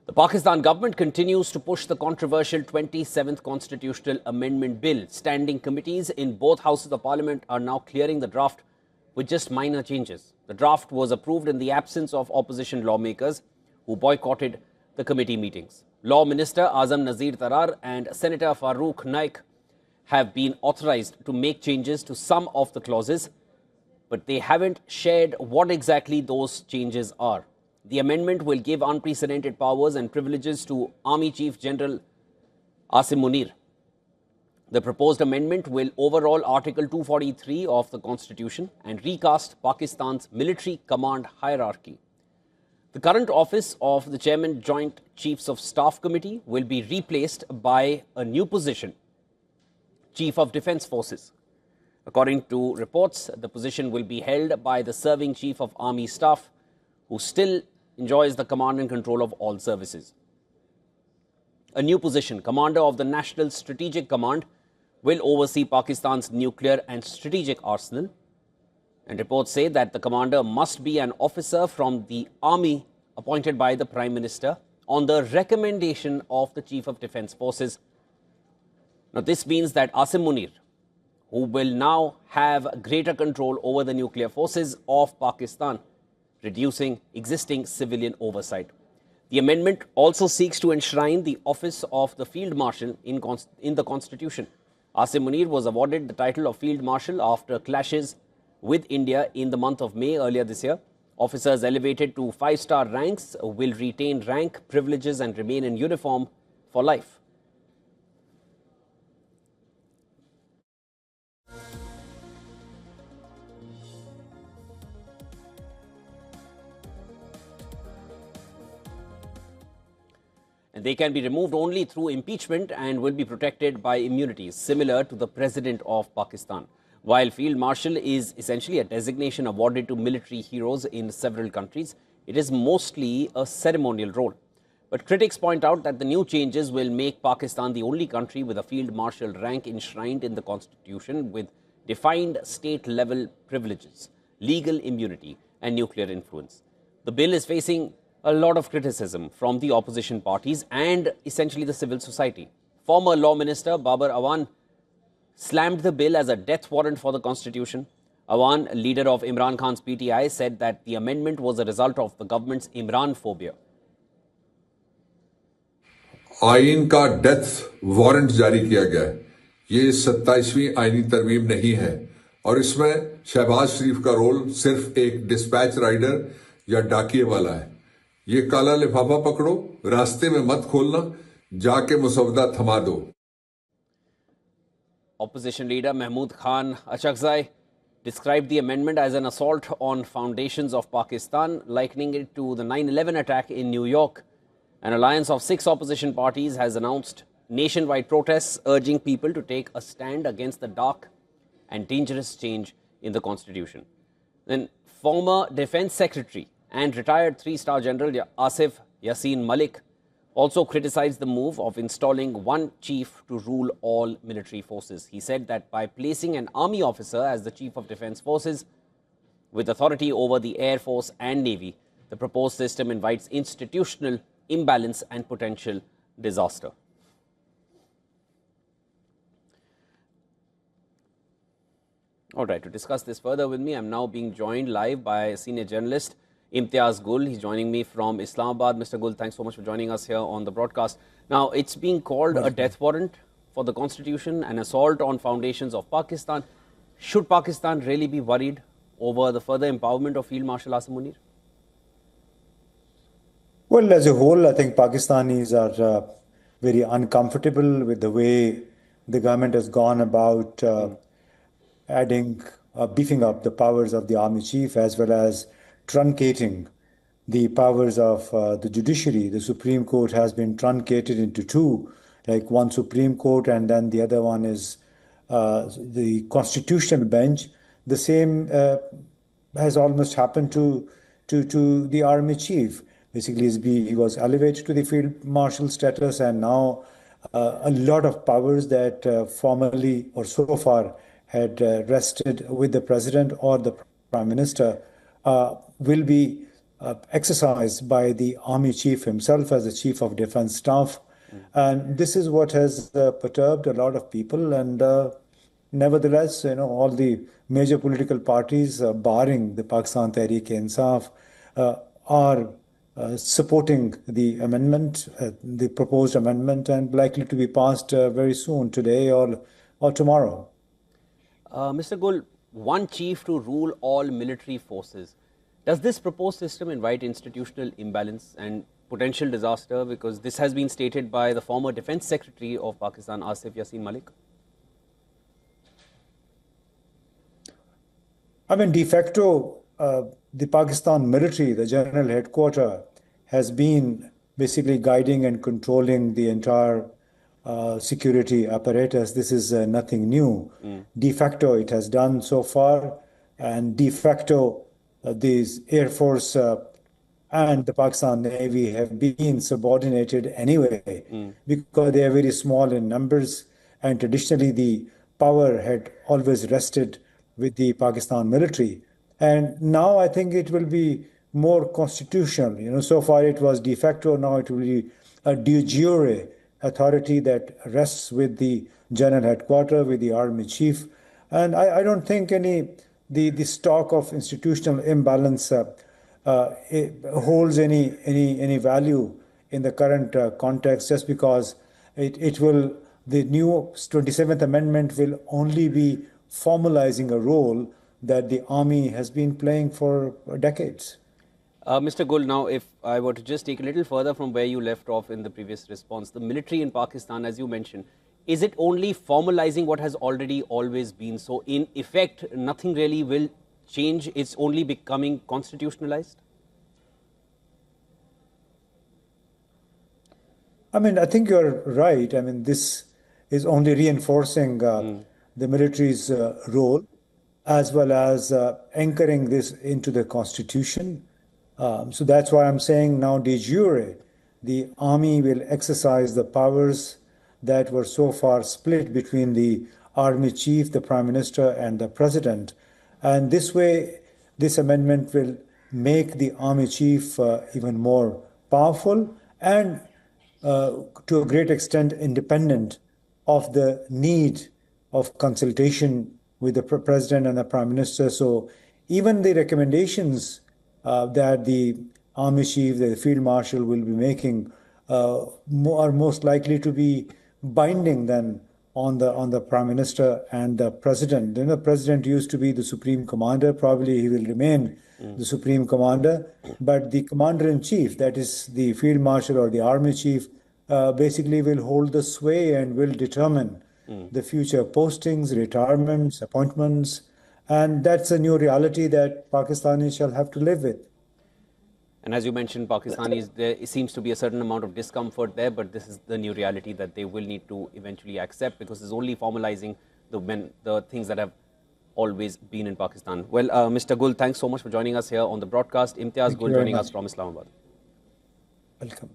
The Pakistan government continues to push the controversial 27th Constitutional Amendment Bill. Standing committees in both houses of parliament are now clearing the draft with just minor changes. The draft was approved in the absence of opposition lawmakers who boycotted the committee meetings. Law Minister Azam Nazir Tarar and Senator Farooq Naik have been authorized to make changes to some of the clauses, but they haven't shared what exactly those changes are. The amendment will give unprecedented powers and privileges to Army Chief General Asim Munir. The proposed amendment will overhaul Article 243 of the Constitution and recast Pakistan's military command hierarchy. The current office of the Chairman Joint Chiefs of Staff Committee will be replaced by a new position, Chief of Defence Forces. According to reports, the position will be held by the serving Chief of Army Staff, who still enjoys the command and control of all services. A new position, Commander of the National Strategic Command, will oversee Pakistan's nuclear and strategic arsenal. And reports say that the commander must be an officer from the army appointed by the Prime Minister on the recommendation of the Chief of Defence Forces. Now, this means that Asim Munir, who will now have greater control over the nuclear forces of Pakistan, reducing existing civilian oversight. The amendment also seeks to enshrine the office of the Field Marshal in the Constitution. Asim Munir was awarded the title of Field Marshal after clashes with India in the month of May earlier this year. Officers elevated to 5-star ranks will retain rank, privileges and remain in uniform for life. And they can be removed only through impeachment and will be protected by immunities similar to the President of Pakistan. While Field Marshal is essentially a designation awarded to military heroes in several countries, it is mostly a ceremonial role. But critics point out that the new changes will make Pakistan the only country with a Field Marshal rank enshrined in the Constitution with defined state-level privileges, legal immunity and nuclear influence. The bill is facing a lot of criticism from the opposition parties and essentially the civil society. Former Law Minister Babar Awan slammed the bill as a death warrant for the Constitution. Awan, leader of Imran Khan's PTI, said that the amendment was a result of the government's Imran phobia. आइन का death warrant जारी किया गया है। ये 27वीं आईनी तरमीम नहीं है और इसमें शहबाज शरीफ का रोल सिर्फ एक डिस्पैच राइडर या डाकिए वाला है। ये काला लिफाफा पकड़ो, रास्ते में मत खोलना, जाके मुसवदा थमा दो। Opposition leader Mahmood Khan Achakzai described the amendment as an assault on foundations of Pakistan, likening it to the 9/11 attack in New York. An alliance of 6 opposition parties has announced nationwide protests urging people to take a stand against the dark and dangerous change in the Constitution. Then former Defence Secretary and retired 3-star General Asif Yassin Malik also criticized the move of installing one chief to rule all military forces. He said that by placing an army officer as the Chief of Defence Forces with authority over the Air Force and Navy, the proposed system invites institutional imbalance and potential disaster. All right, to discuss this further with me, I'm now being joined live by a senior journalist, Imtiaz Gul. He's joining me from Islamabad. Mr. Gul, thanks so much for joining us here on the broadcast. Now, it's being called a death warrant for the Constitution, an assault on foundations of Pakistan. Should Pakistan really be worried over the further empowerment of Field Marshal Asim Munir? Well, as a whole, I think Pakistanis are very uncomfortable with the way the government has gone about beefing up the powers of the Army Chief, as well as truncating the powers of the judiciary. The Supreme Court has been truncated into 2, like one Supreme Court and then the other one is the Constitutional Bench. The same has almost happened to the Army Chief. Basically, he was elevated to the Field Marshal status, and now a lot of powers that formerly or so far had rested with the President or the Prime Minister will be exercised by the Army Chief himself as the Chief of Defense Staff. And this is what has perturbed a lot of people. And nevertheless, all the major political parties, barring the Pakistan Tehreek-e-Insaf, are supporting the amendment, the proposed amendment, and likely to be passed very soon, today or tomorrow. Mr. Gul, one chief to rule all military forces. Does this proposed system invite institutional imbalance and potential disaster? Because this has been stated by the former Defense Secretary of Pakistan, Asim Munir. I mean, de facto, the Pakistan military, the general headquarters, has been basically guiding and controlling the entire security apparatus. This is nothing new. De facto, it has done so far, and de facto, these Air Force and the Pakistan Navy have been subordinated anyway because they are very small in numbers, and traditionally the power had always rested with the Pakistan military. And now I think it will be more constitutional. So far it was de facto, now it will be a de jure authority that rests with the general headquarters, with the Army Chief. And I don't think the stock of institutional imbalance holds any value in the current context, just because the new 27th Amendment will only be formalizing a role that the army has been playing for decades. Mr. Gul, now if I were to just take a little further from where you left off in the previous response, the military in Pakistan, as you mentioned, is it only formalizing what has already always been? So in effect, nothing really will change, it's only becoming constitutionalized? I mean, I think you're right. I mean, this is only reinforcing the military's role, as well as anchoring this into the constitution. So that's why I'm saying now de jure, the army will exercise the powers that were so far split between the Army Chief, the Prime Minister, and the President. And this way, this amendment will make the Army Chief even more powerful and to a great extent independent of the need of consultation with the President and the Prime Minister. So even the recommendations that the Army Chief, the Field Marshal will be making are most likely to be binding then on the Prime Minister and the President. The President used to be the Supreme Commander. Probably he will remain the Supreme Commander. But the Commander-in-Chief, that is the Field Marshal or the Army Chief, basically will hold the sway and will determine the future postings, retirements, appointments. And that's a new reality that Pakistanis shall have to live with. And as you mentioned, Pakistanis, there seems to be a certain amount of discomfort there, but this is the new reality that they will need to eventually accept, because it's only formalizing the things that have always been in Pakistan. Well, Mr. Gul, thanks so much for joining us here on the broadcast. Imtiaz Gul joining us from Islamabad. Welcome.